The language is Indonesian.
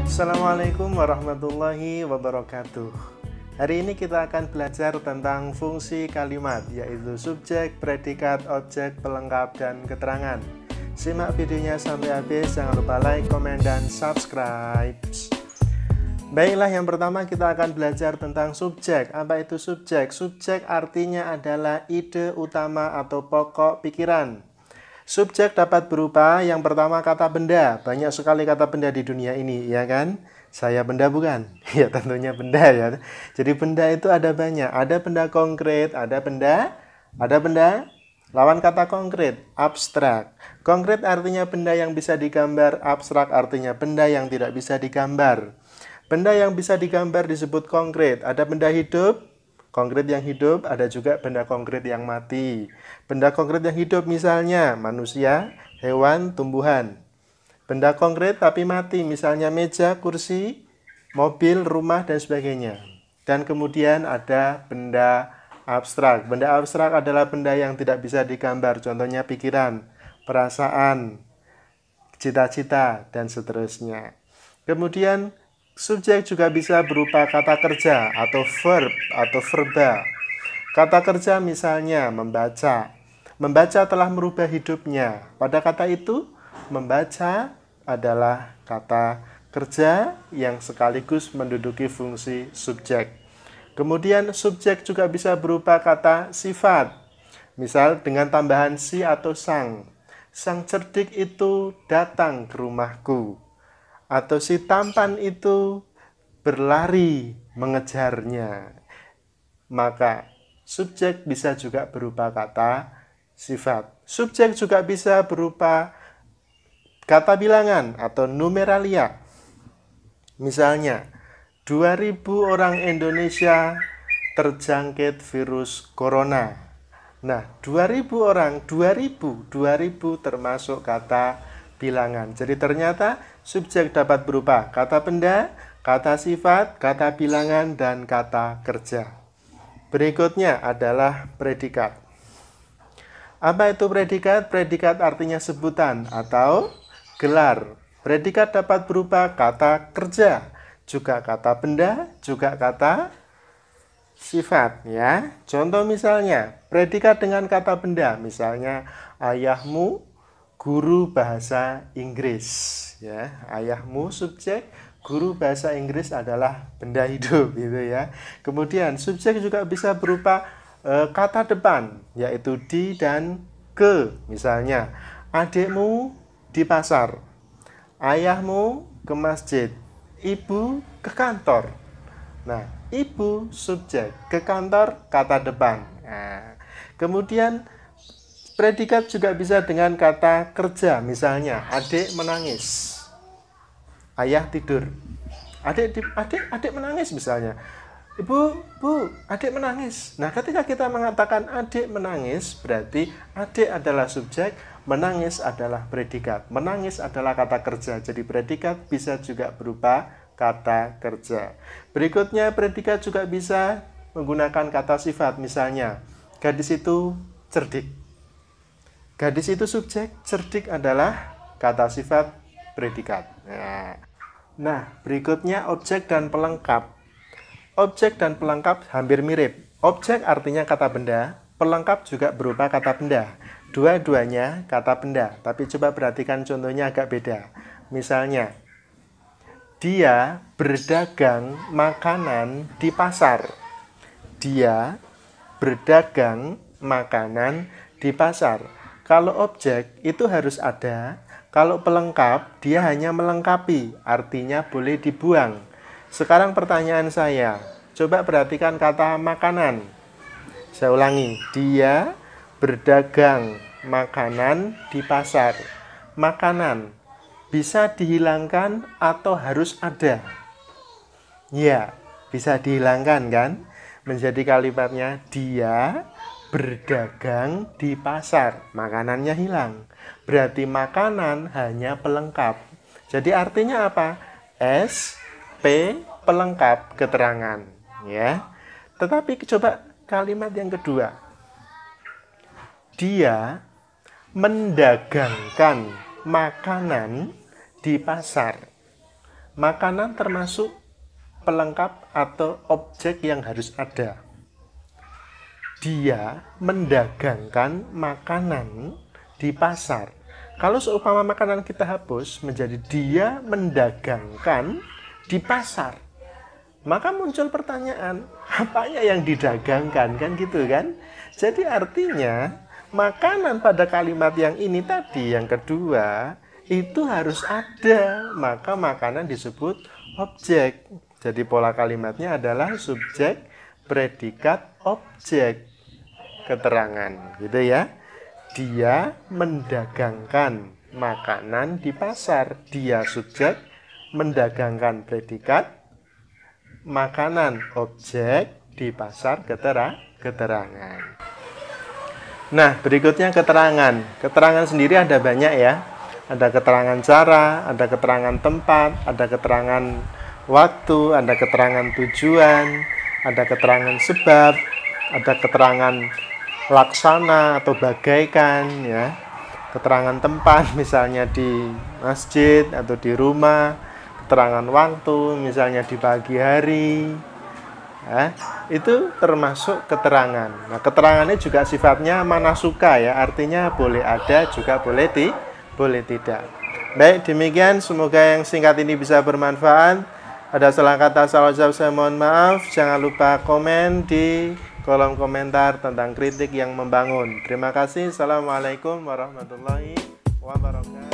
Assalamualaikum warahmatullahi wabarakatuh. Hari ini kita akan belajar tentang fungsi kalimat, yaitu subjek, predikat, objek, pelengkap, dan keterangan. Simak videonya sampai habis, jangan lupa like, komen, dan subscribe. Baiklah, yang pertama kita akan belajar tentang subjek. Apa itu subjek? Subjek artinya adalah ide utama atau pokok pikiran. Subjek dapat berupa yang pertama kata benda. Banyak sekali kata benda di dunia ini, ya kan? Saya benda bukan? Ya tentunya benda ya. Jadi benda itu ada banyak. Ada benda konkret, ada benda lawan kata konkret, abstrak. Konkret artinya benda yang bisa digambar, abstrak artinya benda yang tidak bisa digambar. Benda yang bisa digambar disebut konkret. Ada benda hidup, konkret yang hidup, ada juga benda konkret yang mati. Benda konkret yang hidup misalnya manusia, hewan, tumbuhan. Benda konkret tapi mati, misalnya meja, kursi, mobil, rumah, dan sebagainya. Dan kemudian ada benda abstrak. Benda abstrak adalah benda yang tidak bisa digambar, contohnya pikiran, perasaan, cita-cita, dan seterusnya. Kemudian subjek juga bisa berupa kata kerja atau verb atau verba. Kata kerja misalnya membaca. Membaca telah merubah hidupnya. Pada kata itu, membaca adalah kata kerja yang sekaligus menduduki fungsi subjek. Kemudian subjek juga bisa berupa kata sifat. Misal dengan tambahan si atau sang. Sang cerdik itu datang ke rumahku. Atau si tampan itu berlari mengejarnya. Maka subjek bisa juga berupa kata sifat. Subjek juga bisa berupa kata bilangan atau numeralia. Misalnya, 2000 orang Indonesia terjangkit virus corona. Nah, 2000 orang, 2000 termasuk kata bilangan. Jadi ternyata subjek dapat berupa kata benda, kata sifat, kata bilangan, dan kata kerja. Berikutnya adalah predikat. Apa itu predikat? Predikat artinya sebutan atau gelar. Predikat dapat berupa kata kerja, juga kata benda, juga kata sifat, ya. Contoh misalnya, predikat dengan kata benda, misalnya ayahmu guru bahasa Inggris, ya. Ayahmu subjek, guru bahasa Inggris adalah benda hidup, gitu ya. Kemudian subjek juga bisa berupa kata depan, yaitu di dan ke. Misalnya, adikmu di pasar, ayahmu ke masjid, ibu ke kantor. Nah, ibu subjek, ke kantor kata depan. Nah, kemudian predikat juga bisa dengan kata kerja, misalnya adik menangis, ayah tidur. Adik menangis misalnya. Bu, adik menangis. Nah, ketika kita mengatakan adik menangis, berarti adik adalah subjek, menangis adalah predikat. Menangis adalah kata kerja. Jadi predikat bisa juga berupa kata kerja. Berikutnya, predikat juga bisa menggunakan kata sifat. Misalnya, gadis itu cerdik. Gadis itu subjek, cerdik adalah kata sifat predikat. Nah, berikutnya objek dan pelengkap. Objek dan pelengkap hampir mirip. Objek artinya kata benda, pelengkap juga berupa kata benda. Dua-duanya kata benda, tapi coba perhatikan contohnya agak beda. Misalnya, dia berdagang makanan di pasar. Dia berdagang makanan di pasar. Kalau objek itu harus ada, kalau pelengkap dia hanya melengkapi, artinya boleh dibuang. Sekarang pertanyaan saya, coba perhatikan kata makanan. Saya ulangi, dia berdagang makanan di pasar. Makanan bisa dihilangkan atau harus ada? Ya, bisa dihilangkan kan? Menjadi kalimatnya dia berdagang di pasar. Makanannya hilang. Berarti makanan hanya pelengkap. Jadi artinya apa? P pelengkap keterangan, ya. Tetapi coba kalimat yang kedua. Dia mendagangkan makanan di pasar. Makanan termasuk pelengkap atau objek yang harus ada. Dia mendagangkan makanan di pasar. Kalau seumpama makanan kita hapus menjadi dia mendagangkan di pasar, maka muncul pertanyaan, apanya yang didagangkan, kan gitu kan? Jadi artinya makanan pada kalimat yang ini tadi, yang kedua, itu harus ada, maka makanan disebut objek. Jadi pola kalimatnya adalah subjek, predikat, objek, keterangan, gitu ya. Dia mendagangkan makanan di pasar. Dia subjek, mendagangkan predikat, makanan objek, di pasar keterangan. Nah, berikutnya keterangan. Keterangan sendiri ada banyak ya. Ada keterangan cara, ada keterangan tempat, ada keterangan waktu, ada keterangan tujuan, ada keterangan sebab, ada keterangan laksana atau bagaikan ya. Keterangan tempat misalnya di masjid atau di rumah, keterangan waktu misalnya di pagi hari ya, itu termasuk keterangan. Nah, keterangannya juga sifatnya manasuka ya, artinya boleh ada juga boleh tidak. Baik, demikian, semoga yang singkat ini bisa bermanfaat. Ada salah kata, salah ucap, saya mohon maaf. Jangan lupa komen di kolom komentar tentang kritik yang membangun. Terima kasih. Assalamualaikum warahmatullahi wabarakatuh.